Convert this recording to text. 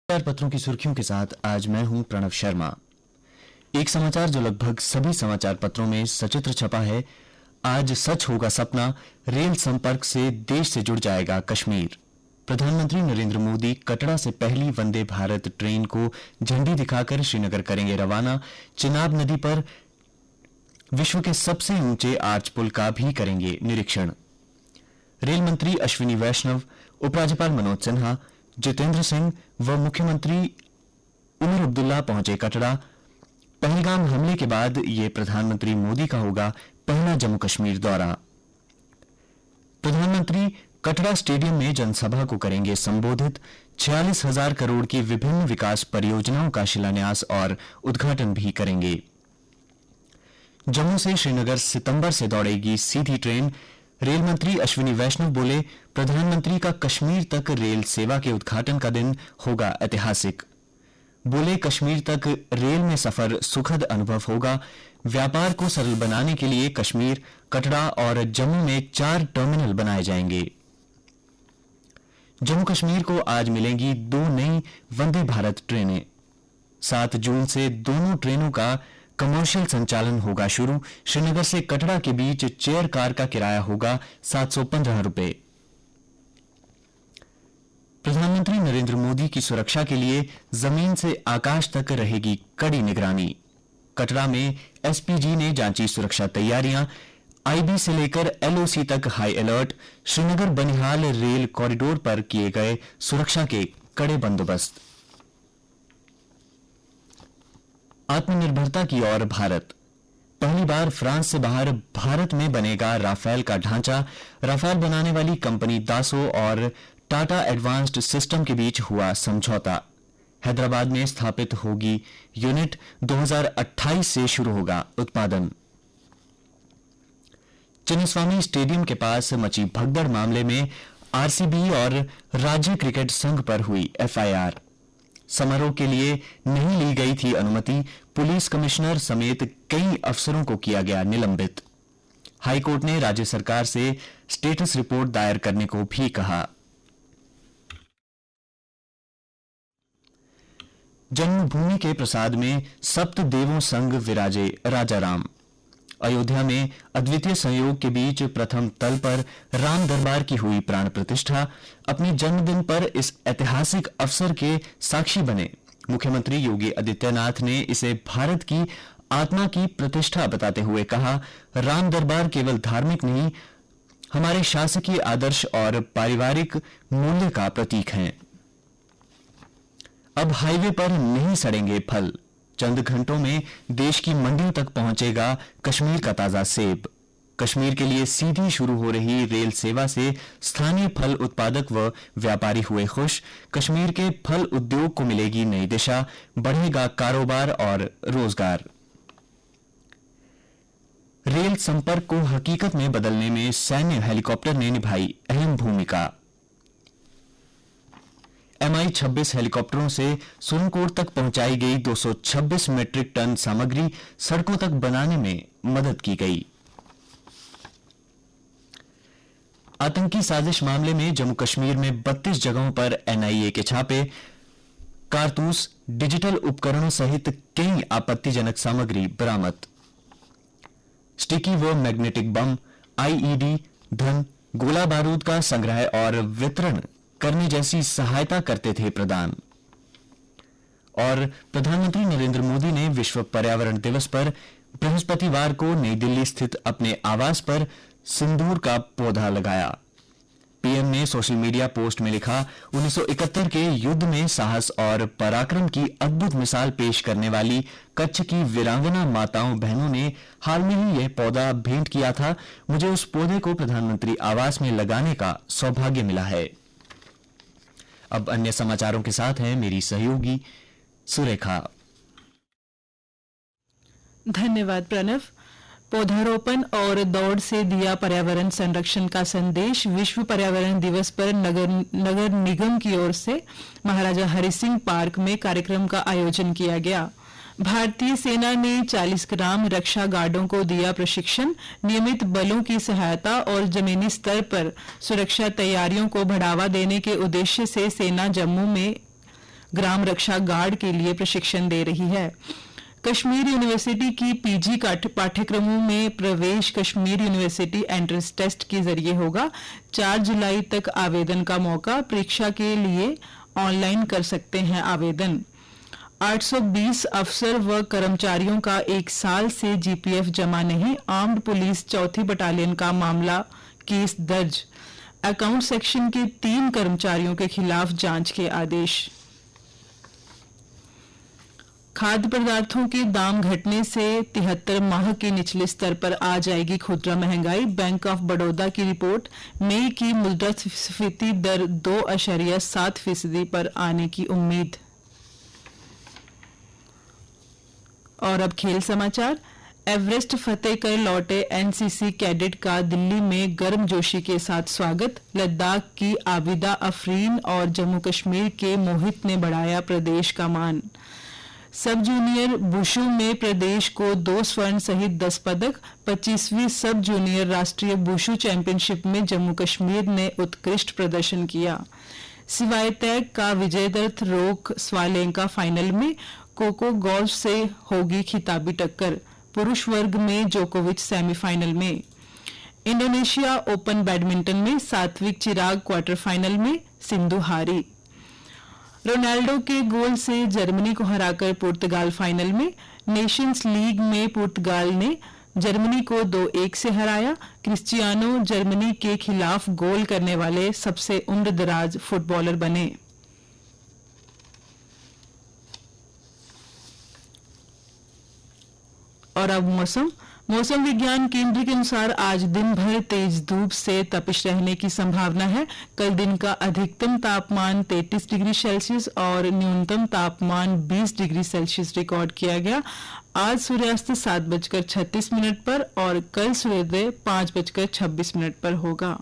समाचार पत्रों की सुर्खियों के साथ आज मैं हूं प्रणव शर्मा। एक समाचार जो लगभग सभी समाचार पत्रों में सचित्र छपा है। आज सच होगा सपना, रेल संपर्क से देश से जुड़ जाएगा कश्मीर। प्रधानमंत्री नरेंद्र मोदी कटरा से पहली वंदे भारत ट्रेन को झंडी दिखाकर श्रीनगर करेंगे रवाना। चिनाब नदी पर विश्व के सबसे ऊंचे आर्च पुल का भी करेंगे निरीक्षण। रेल मंत्री अश्विनी वैष्णव, उपराज्यपाल मनोज सिन्हा, जितेंद्र सिंह व मुख्यमंत्री उमर अब्दुल्ला पहुंचे कटरा। पहलगाम हमले के बाद ये प्रधानमंत्री मोदी का होगा पहला जम्मू कश्मीर दौरा। प्रधानमंत्री कटरा स्टेडियम में जनसभा को करेंगे संबोधित। 46,000 करोड़ की विभिन्न विकास परियोजनाओं का शिलान्यास और उद्घाटन भी करेंगे। जम्मू से श्रीनगर सितंबर से दौड़ेगी सीधी ट्रेन। रेल मंत्री अश्विनी वैष्णव बोले, प्रधानमंत्री का कश्मीर तक रेल सेवा के उद्घाटन का दिन होगा ऐतिहासिक। बोले, कश्मीर तक रेल में सफर सुखद अनुभव होगा। व्यापार को सरल बनाने के लिए कश्मीर, कटरा और जम्मू में 4 टर्मिनल बनाए जाएंगे। जम्मू कश्मीर को आज मिलेंगी 2 नई वंदे भारत ट्रेनें। 7 जून से दोनों ट्रेनों का कमर्शियल संचालन होगा शुरू। श्रीनगर से कटरा के बीच चेयर कार का किराया होगा 715 रुपए। प्रधानमंत्री नरेंद्र मोदी की सुरक्षा के लिए जमीन से आकाश तक रहेगी कड़ी निगरानी। कटरा में एसपीजी ने जांची सुरक्षा तैयारियां। आईबी से लेकर एलओसी तक high alert. Srinagar Banihal rail corridor पर किए गए सुरक्षा के कड़े बंदोबस्त। आत्मनिर्भरता की ओर भारत। पहली बार फ्रांस से बाहर भारत में बनेगा राफेल का ढांचा। राफेल बनाने वाली कंपनी दासो और टाटा एडवांस्ड सिस्टम के बीच हुआ समझौता। हैदराबाद में स्थापित होगी यूनिट। 2028 से शुरू होगा उत्पादन। चिन्नस्वामी स्टेडियम के पास मची भगदड़ मामले में आरसीबी और राज्य क्रिकेट संघ पर हुई एफआईआर। समारोह के लिए नहीं ली गई थी अनुमति। पुलिस कमिश्नर समेत कई अफसरों को किया गया निलंबित। हाईकोर्ट ने राज्य सरकार से स्टेटस रिपोर्ट दायर करने को भी कहा। जन्मभूमि के प्रसाद में सप्त देवों संग विराजे राजा राम। अयोध्या में अद्वितीय संयोग के बीच प्रथम तल पर राम दरबार की हुई प्राण प्रतिष्ठा। अपने जन्मदिन पर इस ऐतिहासिक अवसर के साक्षी बने मुख्यमंत्री योगी आदित्यनाथ ने इसे भारत की आत्मा की प्रतिष्ठा बताते हुए कहा, राम दरबार केवल धार्मिक नहीं, हमारे शासकीय आदर्श और पारिवारिक मूल्य का प्रतीक है। अब हाईवे पर नहीं सड़ेंगे फल। चंद घंटों में देश की मंडियों तक पहुंचेगा कश्मीर का ताजा सेब। कश्मीर के लिए सीधी शुरू हो रही रेल सेवा से स्थानीय फल उत्पादक व व्यापारी हुए खुश। कश्मीर के फल उद्योग को मिलेगी नई दिशा, बढ़ेगा कारोबार और रोजगार। रेल संपर्क को हकीकत में बदलने में सैन्य हेलीकॉप्टर ने निभाई अहम भूमिका। MI-26 हेलीकॉप्टरों से सुरनकोट तक पहुंचाई गई 226 मीट्रिक टन सामग्री सड़कों तक बनाने में मदद की गई। आतंकी साजिश मामले में जम्मू कश्मीर में 32 जगहों पर NIA के छापे। कारतूस, डिजिटल उपकरणों सहित कई आपत्तिजनक सामग्री बरामद। स्टिकी व मैग्नेटिक बम, IED, धन, गोला बारूद का संग्रह और वितरण करने जैसी सहायता करते थे प्रदान। और प्रधानमंत्री नरेंद्र मोदी ने विश्व पर्यावरण दिवस पर बृहस्पतिवार को नई दिल्ली स्थित अपने आवास पर सिंदूर का पौधा लगाया। पीएम ने सोशल मीडिया पोस्ट में लिखा, 1971 के युद्ध में साहस और पराक्रम की अद्भुत मिसाल पेश करने वाली कच्छ की वीरांगना माताओं बहनों ने हाल में ही यह पौधा भेंट किया था। मुझे उस पौधे को प्रधानमंत्री आवास में लगाने का सौभाग्य मिला है। अब अन्य समाचारों के साथ हैं मेरी सहयोगी सुरेखा। धन्यवाद प्रणव। पौधारोपण और दौड़ से दिया पर्यावरण संरक्षण का संदेश। विश्व पर्यावरण दिवस पर नगर निगम की ओर से महाराजा हरि सिंह पार्क में कार्यक्रम का आयोजन किया गया। भारतीय सेना ने 40 ग्राम रक्षा गार्डों को दिया प्रशिक्षण। नियमित बलों की सहायता और जमीनी स्तर पर सुरक्षा तैयारियों को बढ़ावा देने के उद्देश्य से सेना जम्मू में ग्राम रक्षा गार्ड के लिए प्रशिक्षण दे रही है। कश्मीर यूनिवर्सिटी की पीजी पाठ्यक्रमों में प्रवेश कश्मीर यूनिवर्सिटी एंट्रेंस टेस्ट के जरिए होगा। 4 जुलाई तक आवेदन का मौका। परीक्षा के लिए ऑनलाइन कर सकते हैं आवेदन। 820 अफसर व कर्मचारियों का 1 साल से जीपीएफ जमा नहीं। आर्म्ड पुलिस 4थी बटालियन का मामला केस दर्ज। अकाउंट सेक्शन के 3 कर्मचारियों के खिलाफ जांच के आदेश। खाद्य पदार्थों के दाम घटने से 73 माह के निचले स्तर पर आ जाएगी खुदरा महंगाई। बैंक ऑफ बड़ौदा की रिपोर्ट। मई की मुद्रास्फीति दर 2.7% पर आने की उम्मीद। और अब खेल समाचार। एवरेस्ट फतेह कर लौटे एनसीसी कैडेट का दिल्ली में गर्मजोशी के साथ स्वागत। लद्दाख की आबिदा अफरीन और जम्मू कश्मीर के मोहित ने बढ़ाया प्रदेश का मान। सब जूनियर बुशु में प्रदेश को 2 स्वर्ण सहित 10 पदक। 25वीं सब जूनियर राष्ट्रीय बुशु चैंपियनशिप में जम्मू कश्मीर ने उत्कृष्ट प्रदर्शन किया। सिवाय तैग का विजयदत्त रोक स्वालेंका फाइनल में। कोको गॉल्फ से होगी खिताबी टक्कर। पुरुष वर्ग में जोकोविच सेमीफाइनल में। इंडोनेशिया ओपन बैडमिंटन में सात्विक चिराग क्वार्टर फाइनल में। सिंधु हारी। रोनाल्डो के गोल से जर्मनी को हराकर पुर्तगाल फाइनल में। नेशंस लीग में पुर्तगाल ने जर्मनी को 2-1 से हराया। क्रिस्टियानो जर्मनी के खिलाफ गोल करने वाले सबसे उम्रदराज फुटबॉलर बने। और अब मौसम विज्ञान केंद्र के अनुसार आज दिन भर तेज धूप से तपिश रहने की संभावना है। कल दिन का अधिकतम तापमान 33 डिग्री सेल्सियस और न्यूनतम तापमान 20 डिग्री सेल्सियस रिकॉर्ड किया गया। आज सूर्यास्त 7:36 पर और कल सूर्योदय 5:26 पर होगा।